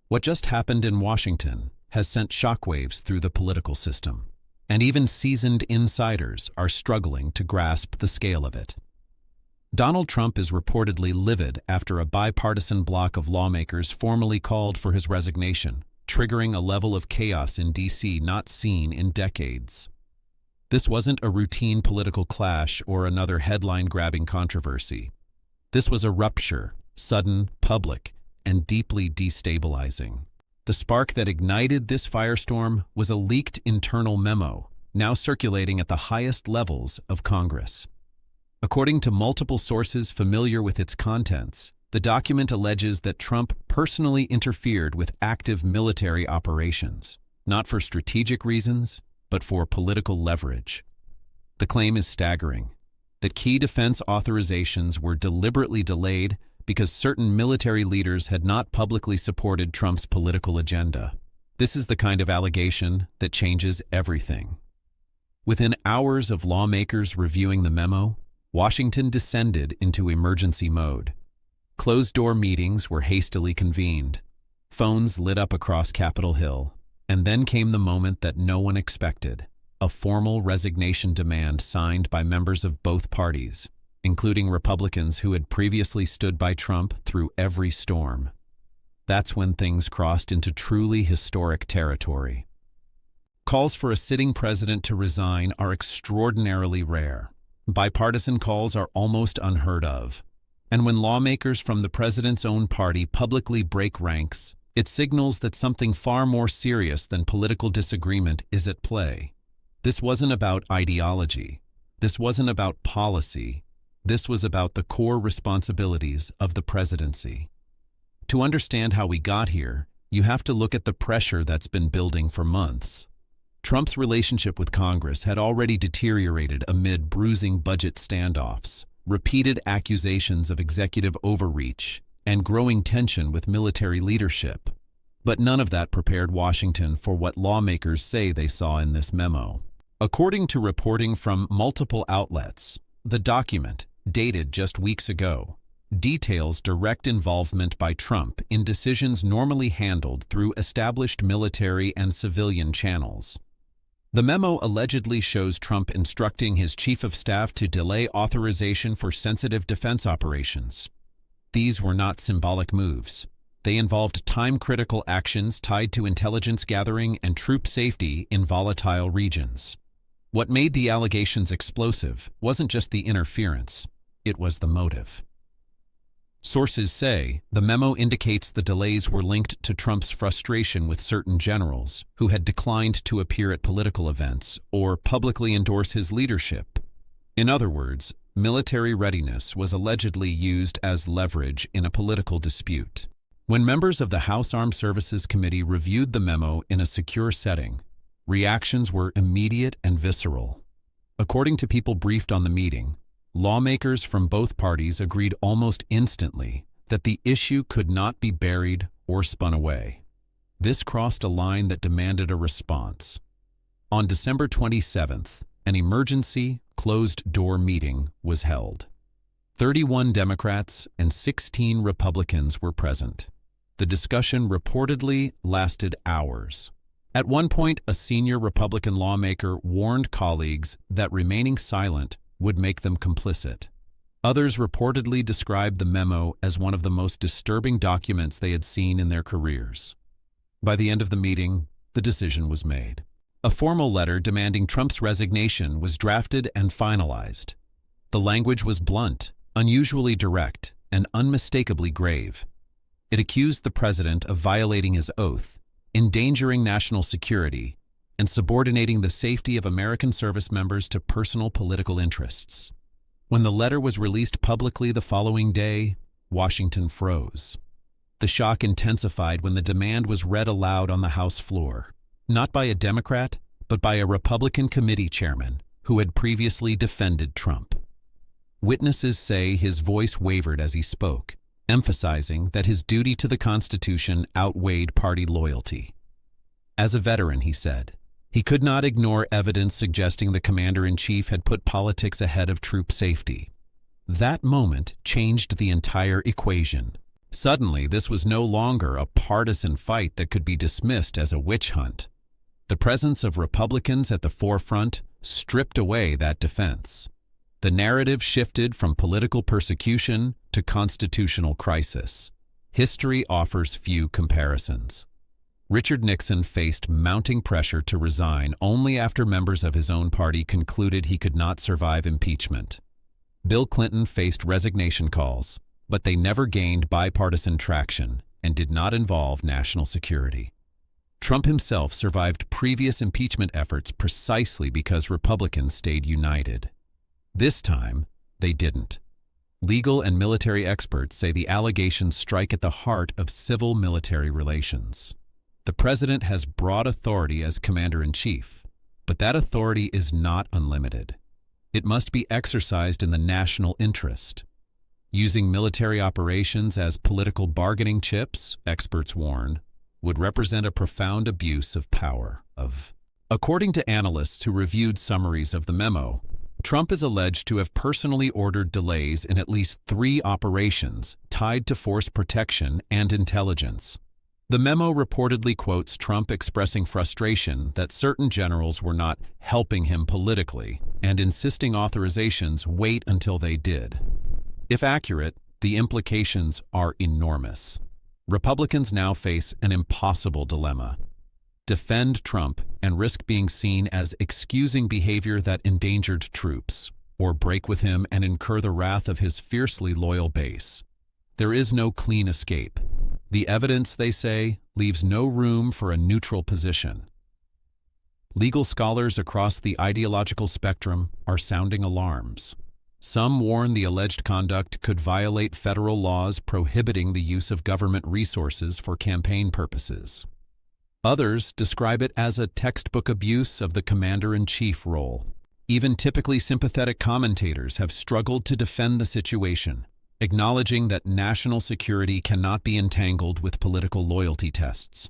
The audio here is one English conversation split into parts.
What just happened in Washington has sent shockwaves through the political system, and even seasoned insiders are struggling to grasp the scale of it. Donald Trump is reportedly livid after a bipartisan bloc of lawmakers formally called for his resignation, triggering a level of chaos in D.C. not seen in decades. This wasn't a routine political clash or another headline-grabbing controversy. This was a rupture, sudden, public, and deeply destabilizing. The spark that ignited this firestorm was a leaked internal memo, now circulating at the highest levels of Congress. According to multiple sources familiar with its contents, the document alleges that Trump personally interfered with active military operations, not for strategic reasons, but for political leverage. The claim is staggering, that key defense authorizations were deliberately delayed because certain military leaders had not publicly supported Trump's political agenda. This is the kind of allegation that changes everything. Within hours of lawmakers reviewing the memo, Washington descended into emergency mode. Closed-door meetings were hastily convened. Phones lit up across Capitol Hill, and then came the moment that no one expected, a formal resignation demand signed by members of both parties, including Republicans who had previously stood by Trump through every storm. That's when things crossed into truly historic territory. Calls for a sitting president to resign are extraordinarily rare. Bipartisan calls are almost unheard of. And when lawmakers from the president's own party publicly break ranks, it signals that something far more serious than political disagreement is at play. This wasn't about ideology. This wasn't about policy. This was about the core responsibilities of the presidency. To understand how we got here, you have to look at the pressure that's been building for months. Trump's relationship with Congress had already deteriorated amid bruising budget standoffs, repeated accusations of executive overreach, and growing tension with military leadership. But none of that prepared Washington for what lawmakers say they saw in this memo. According to reporting from multiple outlets, the document, dated just weeks ago, details direct involvement by Trump in decisions normally handled through established military and civilian channels. The memo allegedly shows Trump instructing his chief of staff to delay authorization for sensitive defense operations. These were not symbolic moves. They involved time-critical actions tied to intelligence gathering and troop safety in volatile regions. What made the allegations explosive wasn't just the interference, it was the motive. Sources say the memo indicates the delays were linked to Trump's frustration with certain generals who had declined to appear at political events or publicly endorse his leadership. In other words, military readiness was allegedly used as leverage in a political dispute. When members of the House Armed Services Committee reviewed the memo in a secure setting, reactions were immediate and visceral. According to people briefed on the meeting, lawmakers from both parties agreed almost instantly that the issue could not be buried or spun away. This crossed a line that demanded a response. On December 27th, an emergency, closed-door meeting was held. 31 Democrats and 16 Republicans were present. The discussion reportedly lasted hours. At one point, a senior Republican lawmaker warned colleagues that remaining silent would make them complicit. Others reportedly described the memo as one of the most disturbing documents they had seen in their careers. By the end of the meeting, the decision was made. A formal letter demanding Trump's resignation was drafted and finalized. The language was blunt, unusually direct, and unmistakably grave. It accused the president of violating his oath, endangering national security, and subordinating the safety of American service members to personal political interests. When the letter was released publicly the following day, Washington froze. The shock intensified when the demand was read aloud on the House floor, not by a Democrat, but by a Republican committee chairman who had previously defended Trump. Witnesses say his voice wavered as he spoke, emphasizing that his duty to the Constitution outweighed party loyalty. As a veteran, he said, he could not ignore evidence suggesting the commander-in-chief had put politics ahead of troop safety. That moment changed the entire equation. Suddenly, this was no longer a partisan fight that could be dismissed as a witch hunt. The presence of Republicans at the forefront stripped away that defense. The narrative shifted from political persecution to constitutional crisis. History offers few comparisons. Richard Nixon faced mounting pressure to resign only after members of his own party concluded he could not survive impeachment. Bill Clinton faced resignation calls, but they never gained bipartisan traction and did not involve national security. Trump himself survived previous impeachment efforts precisely because Republicans stayed united. This time, they didn't. Legal and military experts say the allegations strike at the heart of civil-military relations. The president has broad authority as commander-in-chief, but that authority is not unlimited. It must be exercised in the national interest. Using military operations as political bargaining chips, experts warn, would represent a profound abuse of power. According to analysts who reviewed summaries of the memo, Trump is alleged to have personally ordered delays in at least 3 operations tied to force protection and intelligence. The memo reportedly quotes Trump expressing frustration that certain generals were not helping him politically and insisting authorizations wait until they did. If accurate, the implications are enormous. Republicans now face an impossible dilemma: defend Trump and risk being seen as excusing behavior that endangered troops, or break with him and incur the wrath of his fiercely loyal base. There is no clean escape. The evidence, they say, leaves no room for a neutral position. Legal scholars across the ideological spectrum are sounding alarms. Some warn the alleged conduct could violate federal laws prohibiting the use of government resources for campaign purposes. Others describe it as a textbook abuse of the commander-in-chief role. Even typically sympathetic commentators have struggled to defend the situation, acknowledging that national security cannot be entangled with political loyalty tests.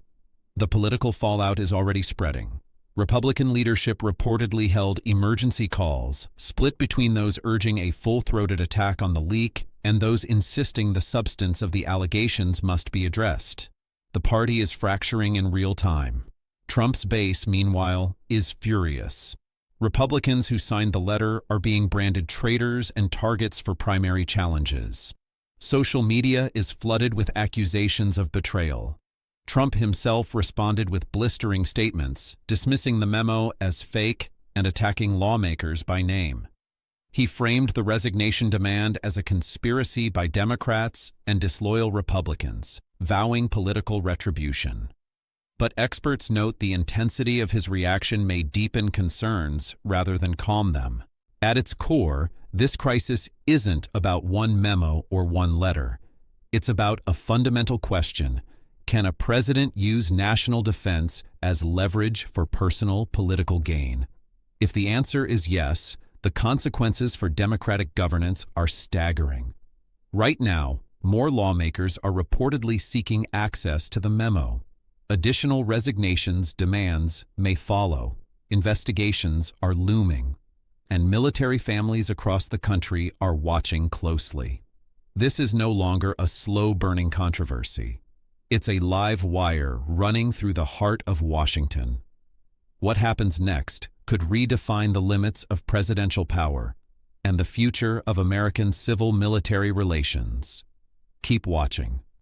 The political fallout is already spreading. Republican leadership reportedly held emergency calls, split between those urging a full-throated attack on the leak and those insisting the substance of the allegations must be addressed. The party is fracturing in real time. Trump's base, meanwhile, is furious. Republicans who signed the letter are being branded traitors and targets for primary challenges. Social media is flooded with accusations of betrayal. Trump himself responded with blistering statements, dismissing the memo as fake and attacking lawmakers by name. He framed the resignation demand as a conspiracy by Democrats and disloyal Republicans, vowing political retribution. But experts note the intensity of his reaction may deepen concerns rather than calm them. At its core, this crisis isn't about one memo or one letter. It's about a fundamental question: can a president use national defense as leverage for personal political gain? If the answer is yes, the consequences for democratic governance are staggering. Right now, more lawmakers are reportedly seeking access to the memo. Additional resignations demands may follow. Investigations are looming, and military families across the country are watching closely. This is no longer a slow-burning controversy. It's a live wire running through the heart of Washington. What happens next could redefine the limits of presidential power and the future of American civil-military relations. Keep watching.